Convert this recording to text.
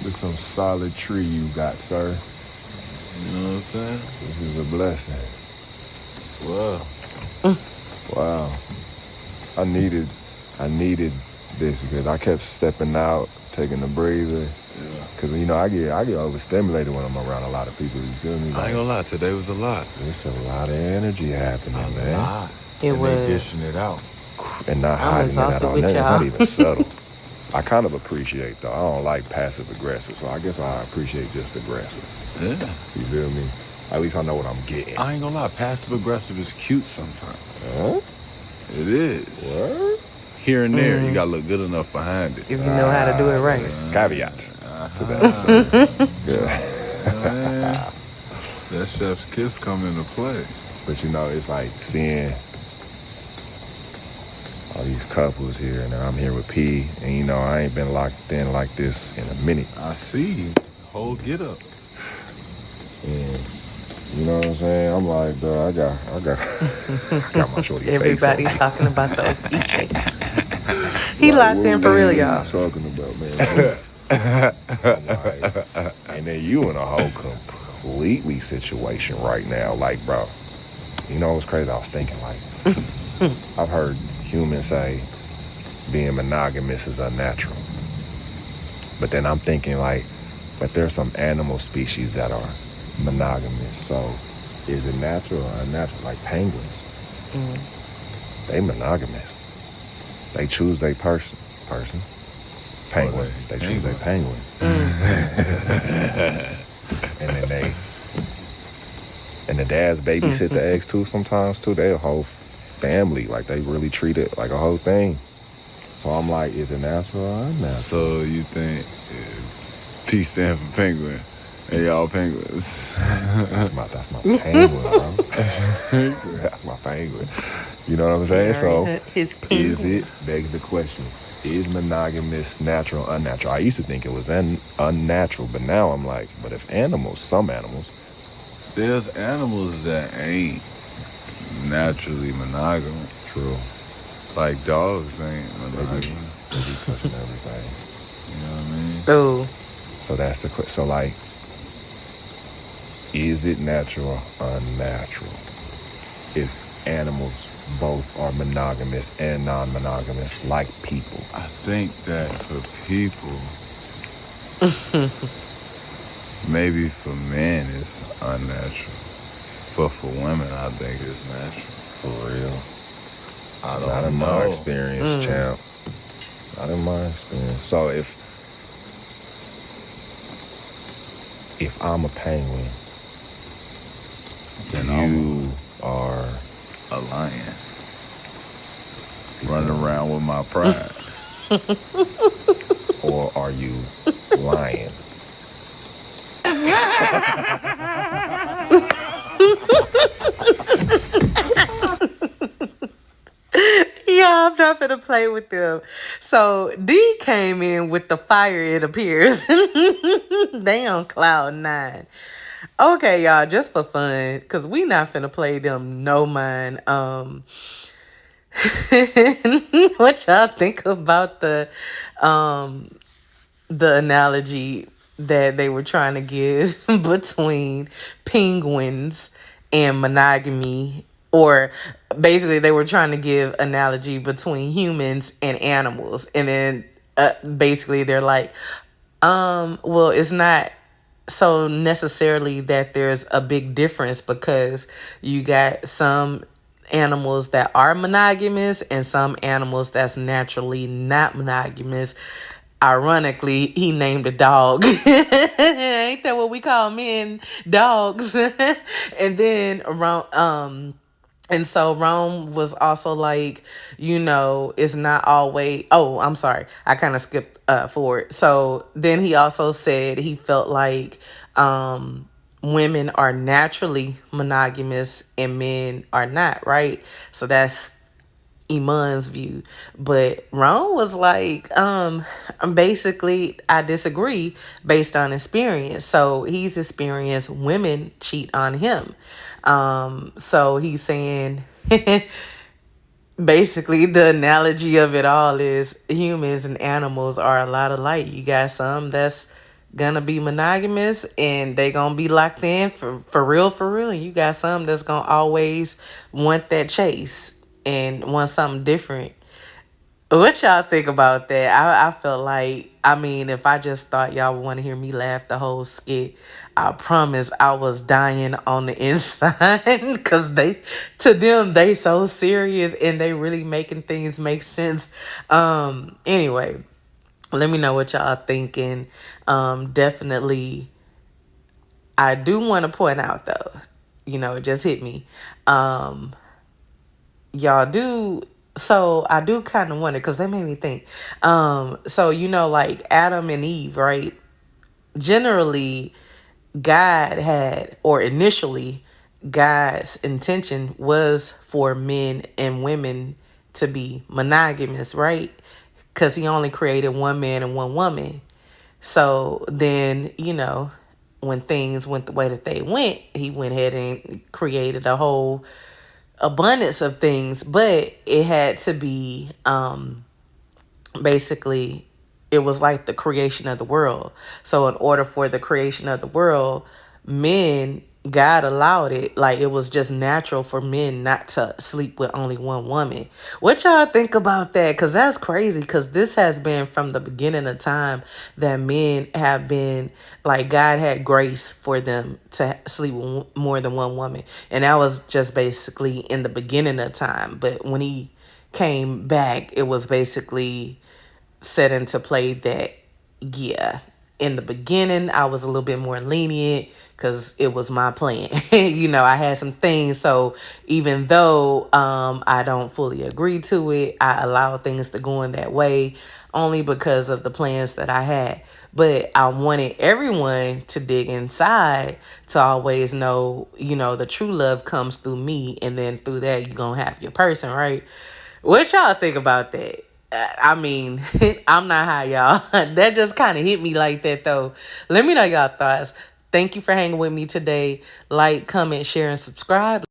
is some solid tree you got, sir. You know what I'm saying? This is a blessing. Wow. Wow. I needed this because I kept stepping out, taking a breather. Yeah. Cause you know I get overstimulated when I'm around a lot of people. You feel me? I ain't gonna lie, today was a lot. It's a lot of energy happening, man. Lot. It and was. they dishing it out. And not I'm hiding it at exhausted all. with It's y'all. not even subtle. I kind of appreciate though. I don't like passive aggressive, so I guess I appreciate just aggressive. Yeah. You feel me? At least I know what I'm getting. I ain't gonna lie, passive aggressive is cute sometimes. Huh? It is. What? Here and there, you gotta look good enough behind it. If you know how to do it right. Caveat to that, sir. Yeah. That chef's kiss come into play. But you know, it's like seeing all these couples here, and I'm here with P, and you know, I ain't been locked in like this in a minute. I see. Whole get up. And you know what I'm saying? I'm like, bro, I got I got my shorty Everybody face on. talking about those PJs. He locked in for real, y'all. What you talking about, man? Like, and then you in a whole completely situation right now. Like, bro, you know what's crazy? I was thinking, like, I've heard humans say being monogamous is unnatural. But then I'm thinking, like, but there's some animal species that are monogamous. So is it natural or unnatural? Like penguins. They monogamous. They choose their person. Penguin. They choose their penguin. And then and the dads babysit the eggs too sometimes too. They a whole family. Like they really treat it like a whole thing. So I'm like, is it natural or unnatural? So you think P stand for penguin and y'all penguins? That's my penguin, bro. That's my penguin. You know what I'm saying? So His penguin. is it, begs the question, is monogamous natural, unnatural? I used to think it was unnatural, but now I'm like, but if some animals. There's animals that ain't naturally monogamous. True. Like dogs ain't They monogamous. be touching everything. You know what I mean? Oh, So that's the question. So like, is it natural or unnatural if animals both are monogamous and non-monogamous like people? I think that for people, maybe for men it's unnatural, but for women I think it's natural. For real. I don't Not in know. my experience, champ. Not in my experience. So if I'm a penguin, Then you are a lion. Running around with my pride. or are you lying? yeah, I'm not gonna play with them. So D came in with the fire, it appears. They on cloud 9. Okay, y'all, just for fun, because we not finna play them no mind. What y'all think about the analogy that they were trying to give between penguins and monogamy, or basically they were trying to give analogy between humans and animals, and then basically they're like, well, it's not so necessarily that there's a big difference, because you got some animals that are monogamous and some animals that's naturally not monogamous. Ironically, he named a dog. Ain't that what we call men? Dogs. And then and so Rome was also like, it's not always. Oh, I'm sorry. I kind of skipped forward. So then he also said he felt like women are naturally monogamous and men are not, right? So that's Iman's view. But Rome was like, basically, I disagree based on experience. So he's experienced women cheat on him. So he's saying basically the analogy of it all is humans and animals are a lot alike. You got some that's gonna be monogamous and they gonna be locked in for real, for real. And you got some that's gonna always want that chase and want something different. What y'all think about that? I felt like, I mean, if I just thought y'all would want to hear me laugh the whole skit, I promise I was dying on the inside because to them, they so serious and they really making things make sense. Anyway, let me know what y'all thinking. Definitely, I do want to point out though, it just hit me. Y'all do, so I do kind of wonder because they made me think. So like Adam and Eve, right? Generally, God had, or initially, God's intention was for men and women to be monogamous, right? Because he only created one man and one woman. So then, when things went the way that they went, he went ahead and created a whole abundance of things, but it had to be basically, it was like the creation of the world. So in order for the creation of the world, men, God allowed it. Like, it was just natural for men not to sleep with only one woman. What y'all think about that? Because that's crazy, because this has been from the beginning of time that men have been, like, God had grace for them to sleep with more than one woman. And that was just basically in the beginning of time. But when he came back, it was basically set into play that, yeah, in the beginning I was a little bit more lenient because it was my plan. I had some things, so even though I don't fully agree to it, I allow things to go in that way only because of the plans that I had. But I wanted everyone to dig inside to always know, the true love comes through me, and then through that you're gonna have your person, right? What y'all think about that? I mean, I'm not high, y'all. That just kind of hit me like that, though. Let me know y'all thoughts. Thank you for hanging with me today. Like, comment, share, and subscribe.